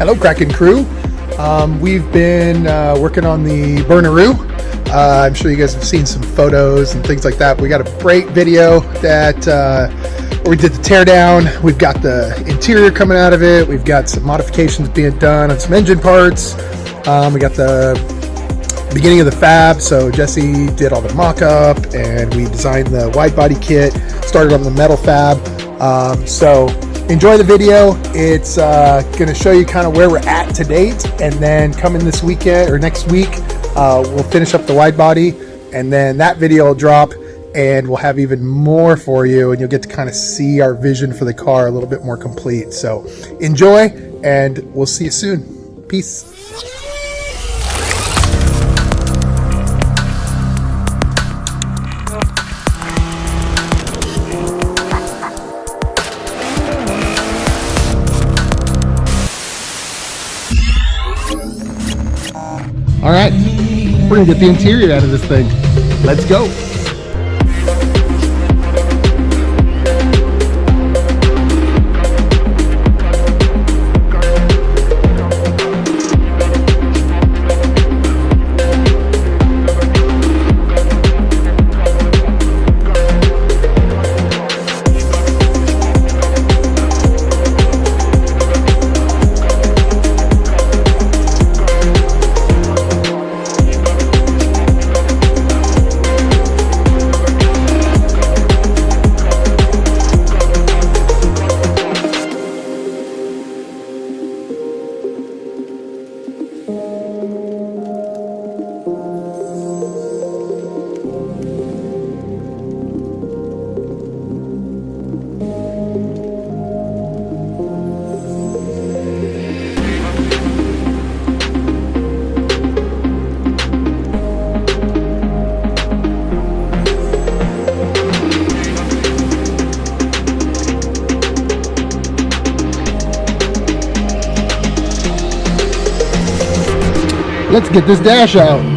Hello, Kraken crew. We've been working on the RATAROO. I'm sure you guys have seen some photos and things like that. We got a great video that where we did the teardown. We've got the interior coming out of it. We've got some modifications being done on some engine parts. We got the beginning of the fab. So Jesse did all the mock-up and we designed the wide body kit. Started on the metal fab. So enjoy the video. It's going to show you kind of where we're at to date, and then coming this weekend or next week we'll finish up the wide body, and then that video will drop and we'll have even more for you, and you'll get to kind of see our vision for the car a little bit more complete. So enjoy, and we'll see you soon. Peace. All right, we're gonna get the interior out of this thing. Let's go. Let's get this dash out.